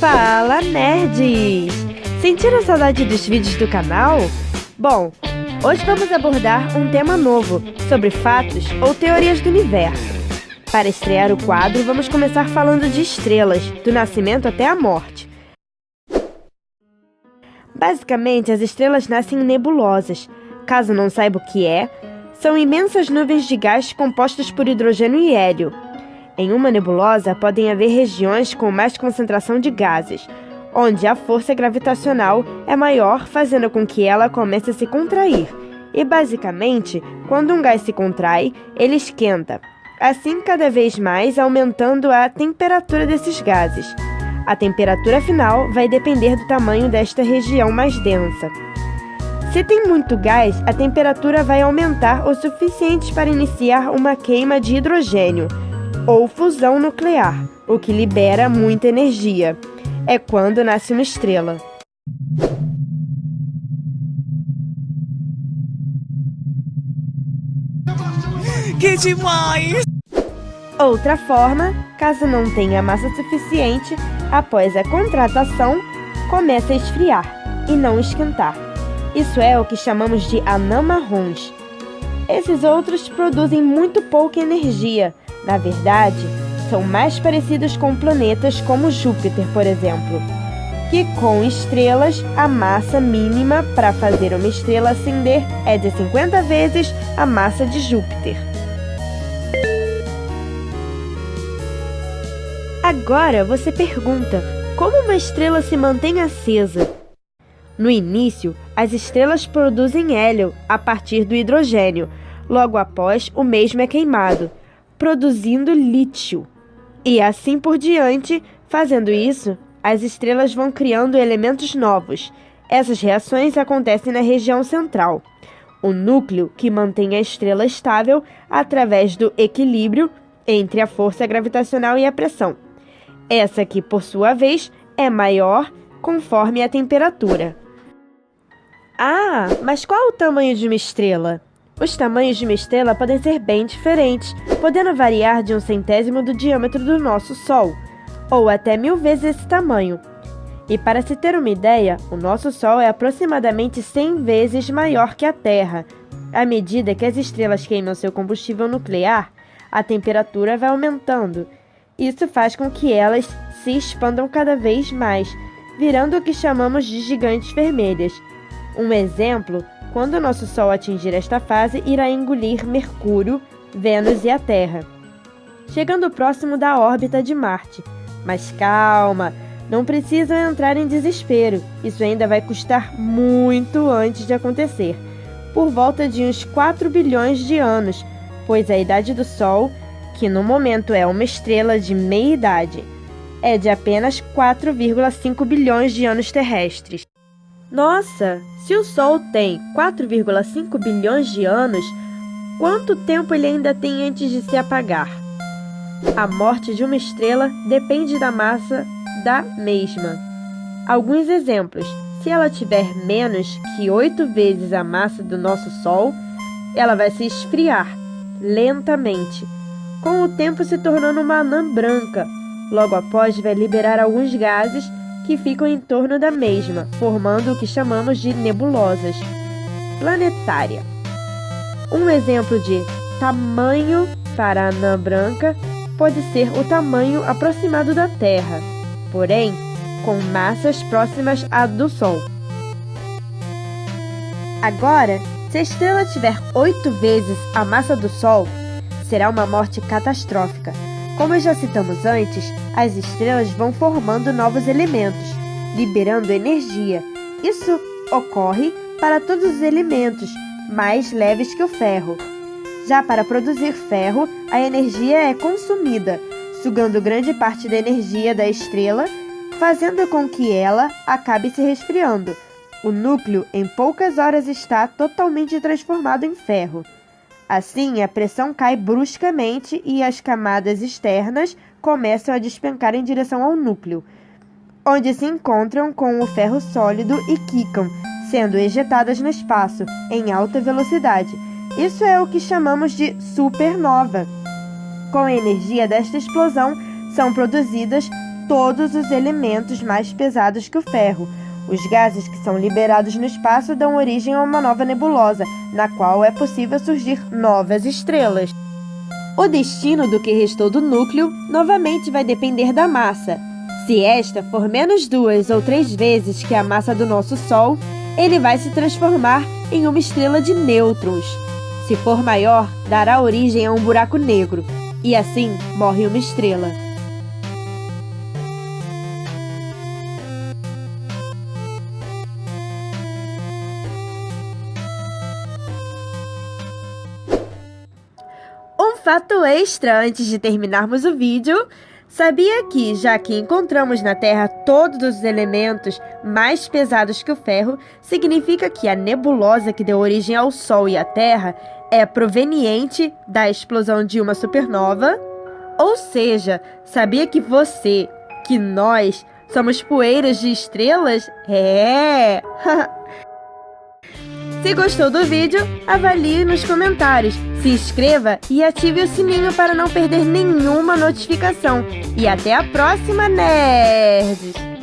Fala, nerds! Sentiram saudade dos vídeos do canal? Bom, hoje vamos abordar um tema novo, sobre fatos ou teorias do universo. Para estrear o quadro, vamos começar falando de estrelas, do nascimento até a morte. Basicamente, as estrelas nascem em nebulosas. Caso não saiba o que é, são imensas nuvens de gás compostas por hidrogênio e hélio. Em uma nebulosa, podem haver regiões com mais concentração de gases, onde a força gravitacional é maior, fazendo com que ela comece a se contrair. E, basicamente, quando um gás se contrai, ele esquenta, assim cada vez mais aumentando a temperatura desses gases. A temperatura final vai depender do tamanho desta região mais densa. Se tem muito gás, a temperatura vai aumentar o suficiente para iniciar uma queima de hidrogênio, ou fusão nuclear, o que libera muita energia. É quando nasce uma estrela. Que demais! Outra forma, caso não tenha massa suficiente, após a contratação, começa a esfriar e não esquentar. Isso é o que chamamos de anã marrons. Esses outros produzem muito pouca energia. Na verdade, são mais parecidos com planetas como Júpiter, por exemplo, que com estrelas, a massa mínima para fazer uma estrela acender é de 50 vezes a massa de Júpiter. Agora você pergunta, como uma estrela se mantém acesa? No início, as estrelas produzem hélio a partir do hidrogênio. Logo após, o mesmo é queimado, produzindo lítio. E assim por diante, fazendo isso, as estrelas vão criando elementos novos. Essas reações acontecem na região central, o núcleo que mantém a estrela estável através do equilíbrio entre a força gravitacional e a pressão. Essa que, por sua vez, é maior conforme a temperatura. Ah, mas qual o tamanho de uma estrela? Os tamanhos de uma estrela podem ser bem diferentes, podendo variar de 1/100º do diâmetro do nosso Sol, ou até 1000 vezes esse tamanho. E para se ter uma ideia, o nosso Sol é aproximadamente 100 vezes maior que a Terra. À medida que as estrelas queimam seu combustível nuclear, a temperatura vai aumentando. Isso faz com que elas se expandam cada vez mais, virando o que chamamos de gigantes vermelhas. Um exemplo, quando o nosso Sol atingir esta fase, irá engolir Mercúrio, Vênus e a Terra, chegando próximo da órbita de Marte. Mas calma, não precisam entrar em desespero, isso ainda vai custar muito antes de acontecer, por volta de uns 4 bilhões de anos, pois a idade do Sol, que no momento é uma estrela de meia-idade, é de apenas 4,5 bilhões de anos terrestres. Nossa, se o Sol tem 4,5 bilhões de anos, quanto tempo ele ainda tem antes de se apagar? A morte de uma estrela depende da massa da mesma. Alguns exemplos: se ela tiver menos que 8 vezes a massa do nosso Sol, ela vai se esfriar lentamente, com o tempo se tornando uma anã branca. Logo após, vai liberar alguns gases que ficam em torno da mesma, formando o que chamamos de nebulosas planetária. Um exemplo de tamanho para a anã branca pode ser o tamanho aproximado da Terra, porém com massas próximas à do Sol. Agora, se a estrela tiver 8 vezes a massa do Sol, será uma morte catastrófica. Como já citamos antes, as estrelas vão formando novos elementos, liberando energia. Isso ocorre para todos os elementos mais leves que o ferro. Já para produzir ferro, a energia é consumida, sugando grande parte da energia da estrela, fazendo com que ela acabe se resfriando. O núcleo, em poucas horas, está totalmente transformado em ferro. Assim, a pressão cai bruscamente e as camadas externas começam a despencar em direção ao núcleo, onde se encontram com o ferro sólido e quicam, sendo ejetadas no espaço, em alta velocidade. Isso é o que chamamos de supernova. Com a energia desta explosão, são produzidas todos os elementos mais pesados que o ferro. Os gases que são liberados no espaço dão origem a uma nova nebulosa, na qual é possível surgir novas estrelas. O destino do que restou do núcleo novamente vai depender da massa. Se esta for menos 2 ou 3 vezes que a massa do nosso Sol, ele vai se transformar em uma estrela de nêutrons. Se for maior, dará origem a um buraco negro, e assim morre uma estrela. Um fato extra antes de terminarmos o vídeo: sabia que, já que encontramos na Terra todos os elementos mais pesados que o ferro, significa que a nebulosa que deu origem ao Sol e à Terra é proveniente da explosão de uma supernova? Ou seja, sabia que nós, somos poeiras de estrelas? É! Se gostou do vídeo, avalie nos comentários, se inscreva e ative o sininho para não perder nenhuma notificação. E até a próxima, nerds!